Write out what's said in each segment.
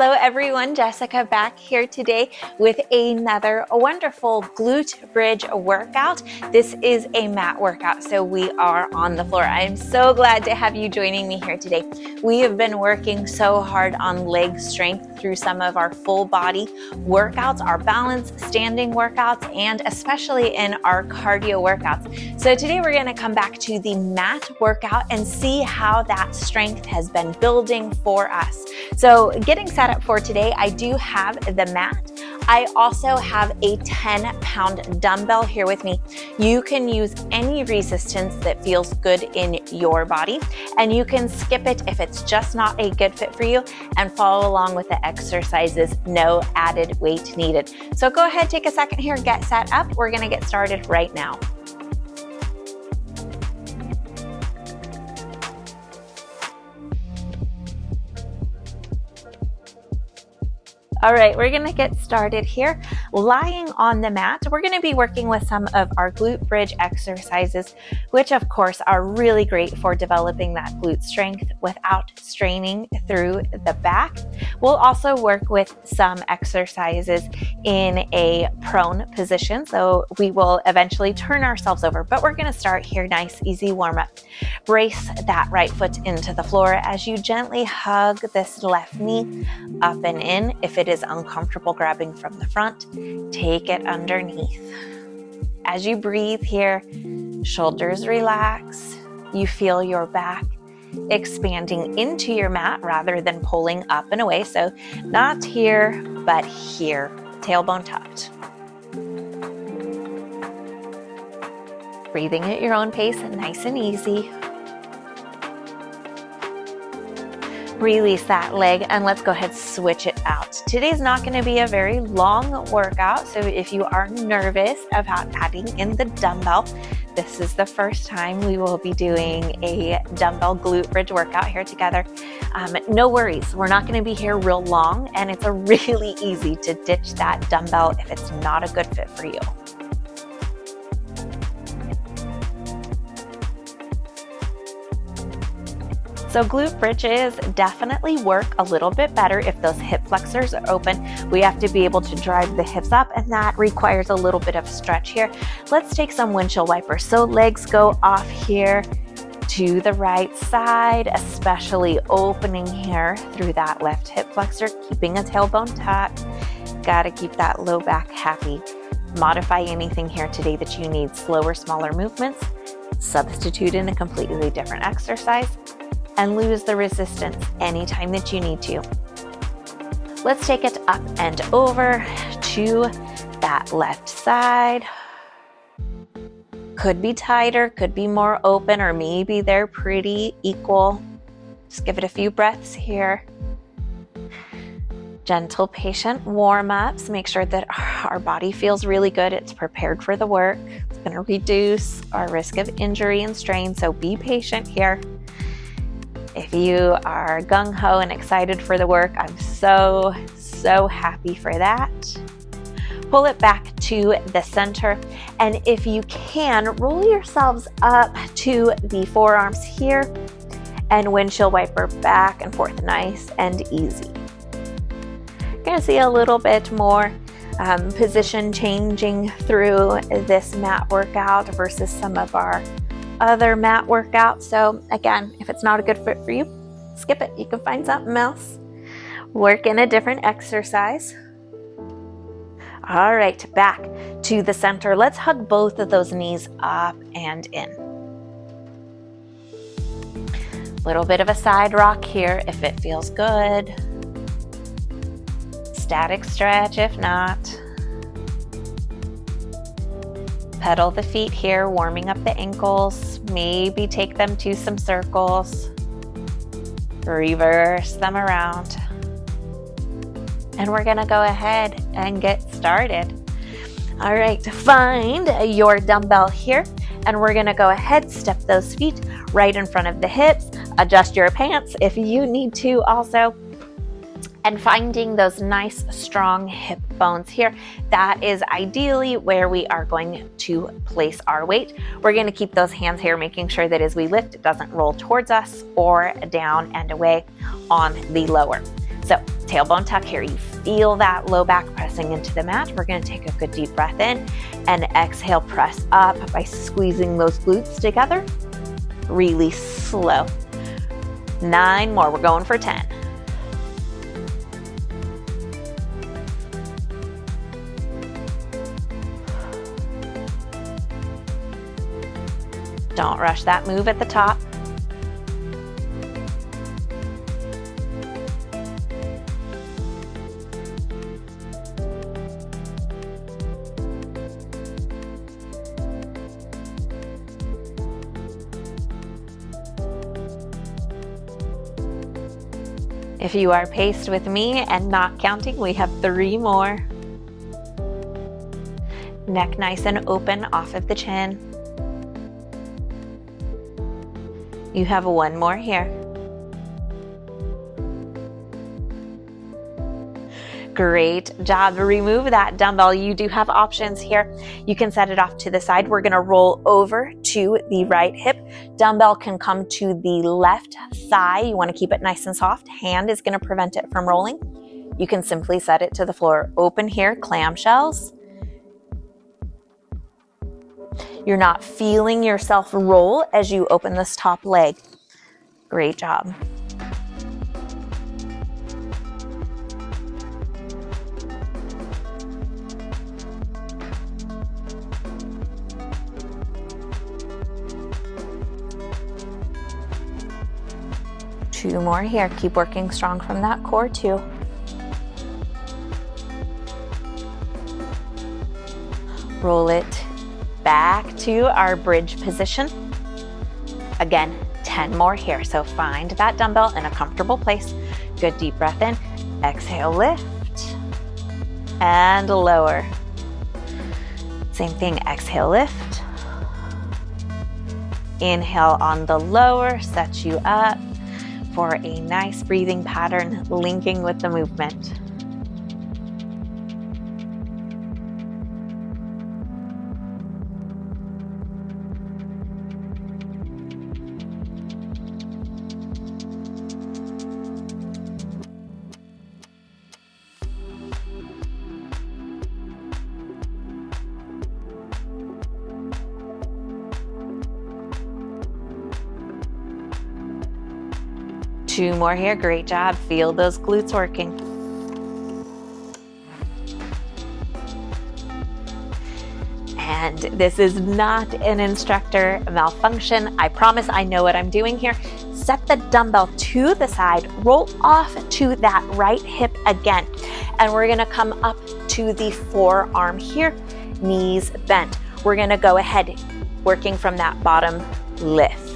Hello everyone, Jessica back here today with another wonderful glute bridge workout. This is a mat workout, so we are on the floor. I am so glad to have you joining me here today. We have been working so hard on leg strength through some of our full body workouts, our balance standing workouts, and especially in our cardio workouts. So today we're going to come back to the mat workout and see how that strength has been building for us. So getting set up for today, I do have the mat. I also have a 10-pound dumbbell here with me. You can use any resistance that feels good in your body, and you can skip it if it's just not a good fit for you and follow along with the exercises, no added weight needed. So go ahead, take a second here, get set up. We're gonna get started right now. All right, we're gonna get started here. Lying on the mat, we're gonna be working with some of our glute bridge exercises, which of course are really great for developing that glute strength without straining through the back. We'll also work with some exercises in a prone position, so we will eventually turn ourselves over, but we're gonna start here, nice, easy warm up. Brace that right foot into the floor as you gently hug this left knee up and in. If it is uncomfortable grabbing from the front, take it underneath. As you breathe here, shoulders relax. You feel your back expanding into your mat rather than pulling up and away. So not here, but here, tailbone tucked. Breathing at your own pace, nice and easy. Release that leg and let's go ahead, switch it out. Today's not going to be a very long workout, so if you are nervous about adding in the dumbbell, this is the first time we will be doing a dumbbell glute bridge workout here together. No worries, we're not going to be here real long, and it's really easy to ditch that dumbbell if it's not a good fit for you. So glute bridges definitely work a little bit better if those hip flexors are open. We have to be able to drive the hips up, and that requires a little bit of stretch here. Let's take some windshield wipers. So legs go off here to the right side, especially opening here through that left hip flexor, keeping a tailbone tucked. Gotta keep that low back happy. Modify anything here today that you need, slower, smaller movements. Substitute in a completely different exercise, and lose the resistance anytime that you need to. Let's take it up and over to that left side. Could be tighter, could be more open, or maybe they're pretty equal. Just give it a few breaths here. Gentle, patient warm-ups. Make sure that our body feels really good. It's prepared for the work. It's gonna reduce our risk of injury and strain, so be patient here. If you are gung-ho and excited for the work, I'm so happy for that. Pull it back to the center, and if you can, roll yourselves up to the forearms here and windshield wiper back and forth, nice and easy. You're gonna see a little bit more position changing through this mat workout versus some of our other mat workouts. So again, if it's not a good fit for you, skip it. You can find something else. Work in a different exercise. All right, back to the center. Let's hug both of those knees up and in. Little bit of a side rock here if it feels good. Static stretch if not. Pedal the feet here, warming up the ankles. Maybe take them to some circles. Reverse them around. And we're gonna go ahead and get started. All right, find your dumbbell here, and we're gonna go ahead, step those feet right in front of the hips, adjust your pants if you need to also. And finding those nice strong hip bones here, that is ideally where we are going to place our weight. We're going to keep those hands here, making sure that as we lift, it doesn't roll towards us or down and away on the lower. So tailbone tuck here. You feel that low back pressing into the mat. We're going to take a good deep breath in and exhale, press up by squeezing those glutes together. Really slow. 9 more. We're going for 10. Don't rush that move at the top. If you are paced with me and not counting, we have 3 more. Neck nice and open off of the chin. You have 1 more here. Great job. Remove that dumbbell. You do have options here. You can set it off to the side. We're going to roll over to the right hip. Dumbbell can come to the left thigh. You want to keep it nice and soft. Hand is going to prevent it from rolling. You can simply set it to the floor. Open here, clamshells. You're not feeling yourself roll as you open this top leg. Great job. Two more here. Keep working strong from that core too. Roll it back to our bridge position. Again, 10 more here. So find that dumbbell in a comfortable place. Good deep breath in. Exhale, lift and lower. Same thing, exhale, lift. Inhale on the lower, sets you up for a nice breathing pattern linking with the movement. Two more here. Great job. Feel those glutes working. And this is not an instructor malfunction. I promise I know what I'm doing here. Set the dumbbell to the side, roll off to that right hip again. And we're gonna come up to the forearm here, knees bent. We're gonna go ahead, working from that bottom lift.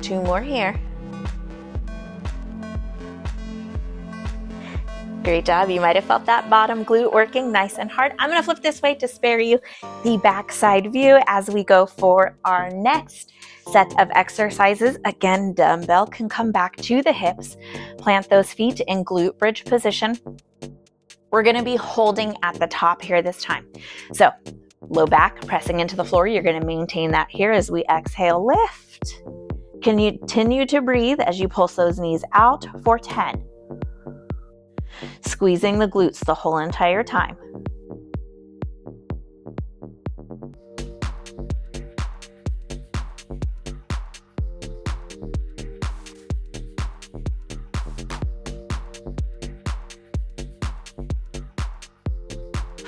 Two more here. Great job. You might have felt that bottom glute working nice and hard. I'm going to flip this way to spare you the backside view as we go for our next set of exercises. Again, dumbbell can come back to the hips. Plant those feet in glute bridge position. We're going to be holding at the top here this time. So low back pressing into the floor. You're going to maintain that here as we exhale, lift. Continue to breathe as you pulse those knees out for 10. Squeezing the glutes the whole entire time.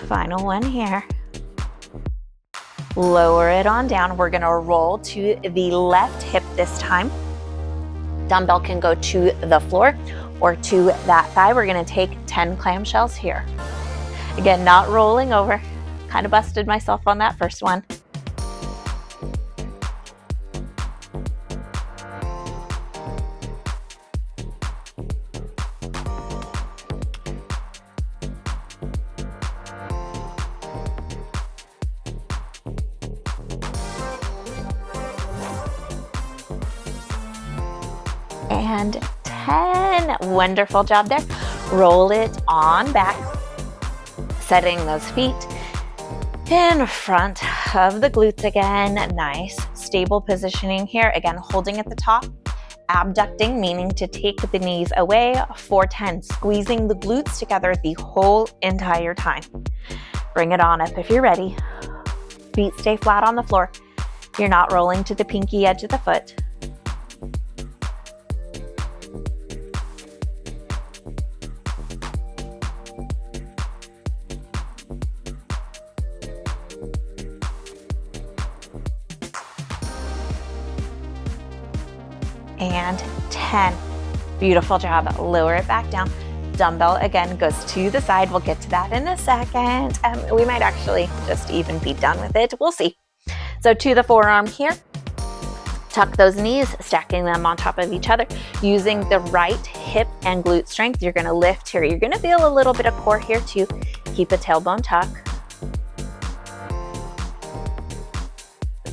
Final one here. Lower it on down. We're going to roll to the left hip this time. Dumbbell can go to the floor or to that thigh. We're going to take 10 clamshells here. Again, not rolling over. Kind of busted myself on that first one. and 10. Wonderful job there. Roll it on back, setting those feet in front of the glutes again. Nice, stable positioning here. Again, holding at the top, abducting, meaning to take the knees away for 10, squeezing the glutes together the whole entire time. Bring it on up if you're ready. Feet stay flat on the floor. You're not rolling to the pinky edge of the foot. And 10. Beautiful job. Lower it back down. Dumbbell again goes to the side. We'll get to that in a second. We might actually just even be done with it. We'll see. So to the forearm here. Tuck those knees, stacking them on top of each other. Using the right hip and glute strength, you're going to lift here. You're going to feel a little bit of core here too. Keep a tailbone tuck.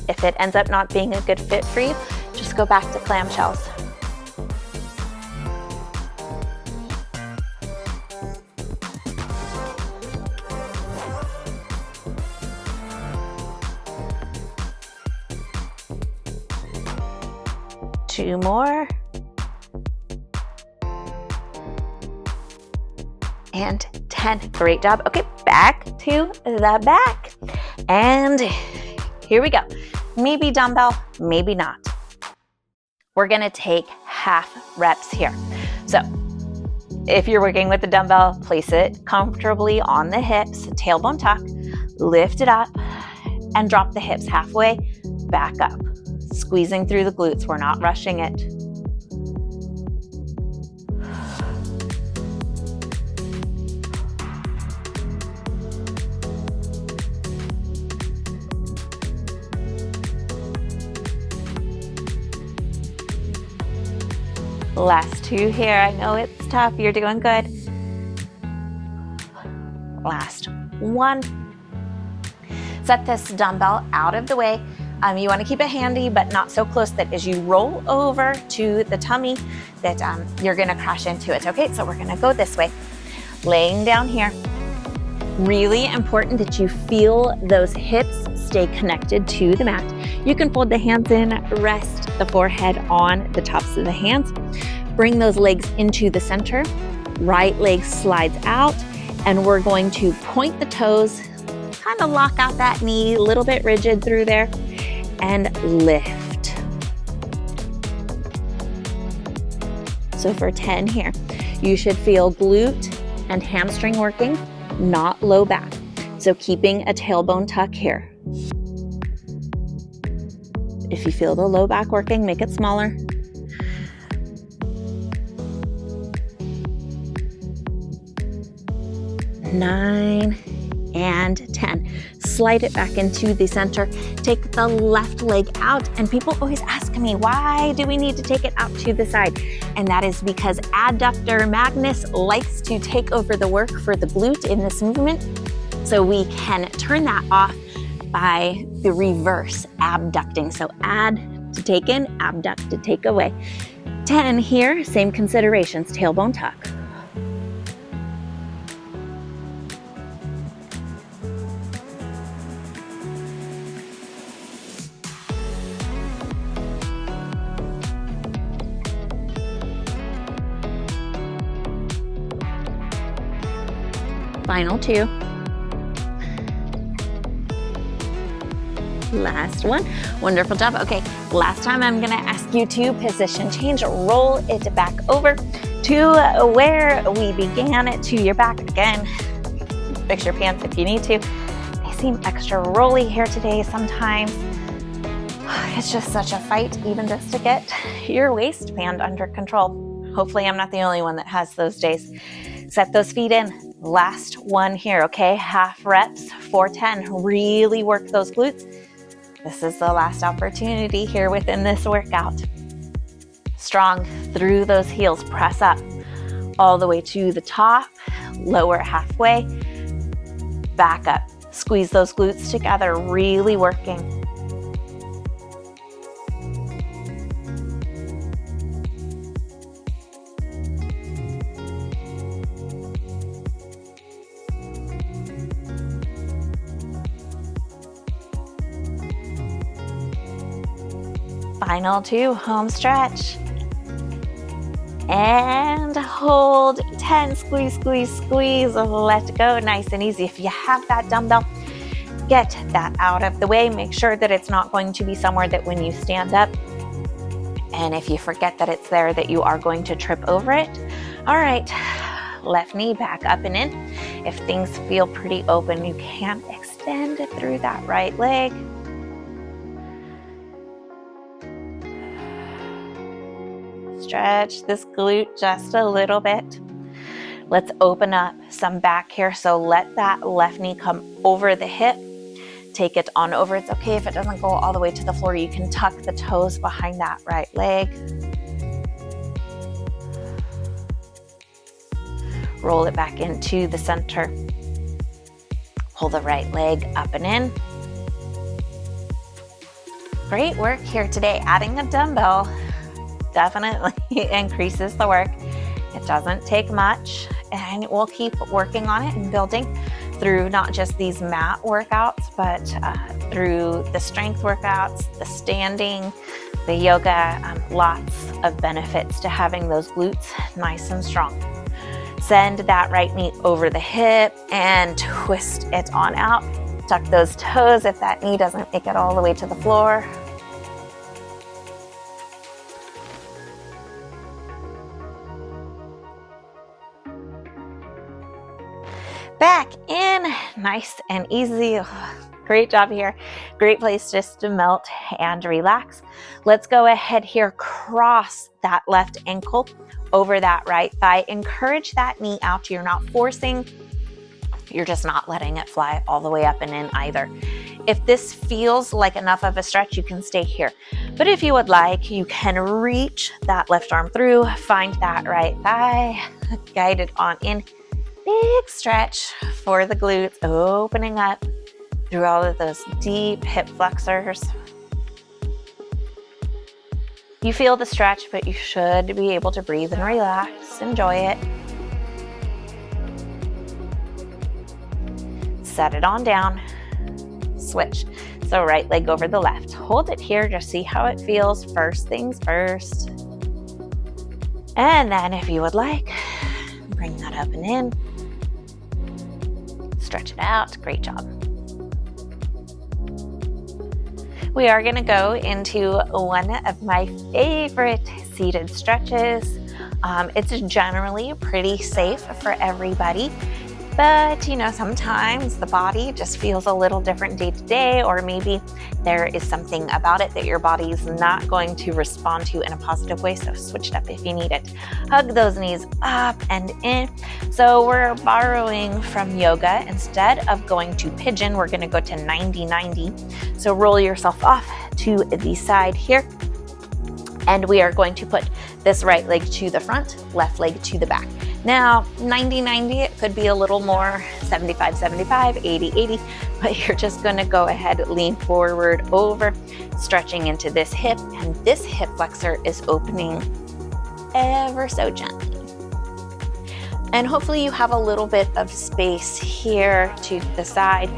If it ends up not being a good fit for you, just go back to clamshells. Two more. And 10. Great job. Okay, back to the back. And here we go. Maybe dumbbell, maybe not. We're gonna take half reps here. So if you're working with the dumbbell, place it comfortably on the hips, tailbone tuck, lift it up, and drop the hips halfway, back up. Squeezing through the glutes, we're not rushing it. Last two here. I know it's tough. You're doing good. Last one. Set this dumbbell out of the way. You want to keep it handy, but not so close that as you roll over to the tummy that you're going to crash into it. Okay, so we're going to go this way. Laying down here. Really important that you feel those hips stay connected to the mat. You can fold the hands in, rest the forehead on the tops of the hands. Bring those legs into the center. Right leg slides out, and we're going to point the toes, kind of lock out that knee, a little bit rigid through there, and lift. So for 10 here, you should feel glute and hamstring working, not low back. So keeping a tailbone tuck here. If you feel the low back working, make it smaller. Nine and 10. Slide it back into the center. Take the left leg out. And people always ask me, why do we need to take it out to the side? And that is because adductor magnus likes to take over the work for the glute in this movement. So we can turn that off by the reverse abducting. So add to take in, abduct to take away. 10 here, same considerations, tailbone tuck. Final two. Last one. Wonderful job. Okay, last time I'm gonna ask you to position change, roll it back over to where we began, to your back again. Fix your pants if you need to. They seem extra rolly here today sometimes. It's just such a fight even just to get your waistband under control. Hopefully I'm not the only one that has those days. Set those feet in. Last one here, okay? Half reps for 10. Really work those glutes. This is the last opportunity here within this workout. Strong through those heels. Press up all the way to the top. Lower halfway. Back up. Squeeze those glutes together. Really working. Final 2, home stretch. And hold, 10, squeeze, squeeze, squeeze, let go, nice and easy. If you have that dumbbell, get that out of the way. Make sure that it's not going to be somewhere that when you stand up, and if you forget that it's there, that you are going to trip over it. All right, left knee back up and in. If things feel pretty open, you can extend through that right leg. Stretch this glute just a little bit. Let's open up some back here. So let that left knee come over the hip. Take it on over. It's okay if it doesn't go all the way to the floor. You can tuck the toes behind that right leg. Roll it back into the center. Pull the right leg up and in. Great work here today. Adding a dumbbell definitely increases the work. It doesn't take much, and we'll keep working on it and building through not just these mat workouts, but through the strength workouts, the standing, the yoga, lots of benefits to having those glutes nice and strong. Send that right knee over the hip and twist it on out. Tuck those toes if that knee doesn't make it all the way to the floor. Back in, nice and easy. Great job here. Great place just to melt and relax. Let's go ahead here, cross that left ankle over that right thigh. Encourage that knee out. You're not forcing, you're just not letting it fly all the way up and in either. If this feels like enough of a stretch, you can stay here. But if you would like, you can reach that left arm through, find that right thigh, guide it on in. Big stretch for the glutes, opening up through all of those deep hip flexors. You feel the stretch, but you should be able to breathe and relax. Enjoy it. Set it on down. Switch. So right leg over the left. Hold it here, just see how it feels. First things first. And then if you would like, bring that up and in. Stretch it out. Great job. We are going to go into one of my favorite seated stretches. It's generally pretty safe for everybody, but you know, sometimes the body just feels a little different day to day, or maybe there is something about it that your body is not going to respond to in a positive way, so switch it up if you need it. Hug those knees up and in. So we're borrowing from yoga. Instead of going to pigeon, we're going to go to 90-90. So roll yourself off to the side here, and we are going to put this right leg to the front, left leg to the back. Now, 90-90, it could be a little more, 75-75, 80-80, but you're just gonna go ahead, lean forward over, stretching into this hip, and this hip flexor is opening ever so gently. And hopefully you have a little bit of space here to the side.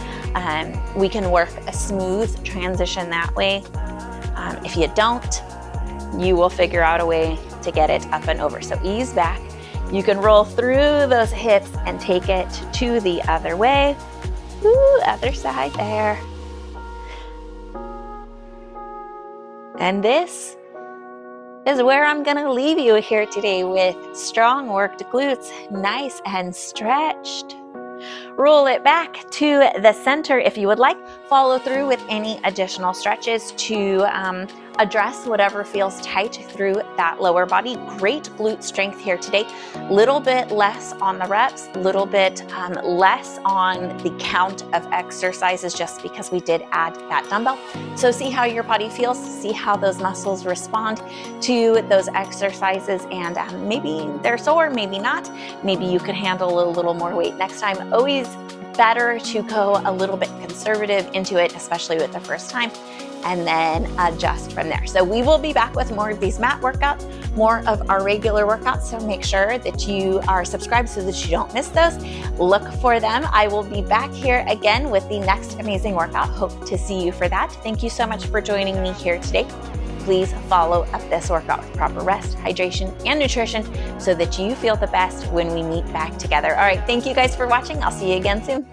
We can work a smooth transition that way. If you don't, you will figure out a way to get it up and over. So ease back. You can roll through those hips and take it to the other way. Ooh, other side there. And this is where I'm gonna leave you here today, with strong worked glutes, nice and stretched. Roll it back to the center if you would like. Follow through with any additional stretches to address whatever feels tight through that lower body. Great glute strength here today. Little bit less on the reps, little bit less on the count of exercises, just because we did add that dumbbell. So see how your body feels, see how those muscles respond to those exercises, and maybe they're sore, maybe not. Maybe you can handle a little more weight next time. Always better to go a little bit conservative into it, especially with the first time, and then adjust from there. So we will be back with more of these mat workouts, more of our regular workouts. So make sure that you are subscribed so that you don't miss those. Look for them. I will be back here again with the next amazing workout. Hope to see you for that. Thank you so much for joining me here today. please follow up this workout with proper rest, hydration, and nutrition so that you feel the best when we meet back together. All right, thank you guys for watching. I'll see you again soon.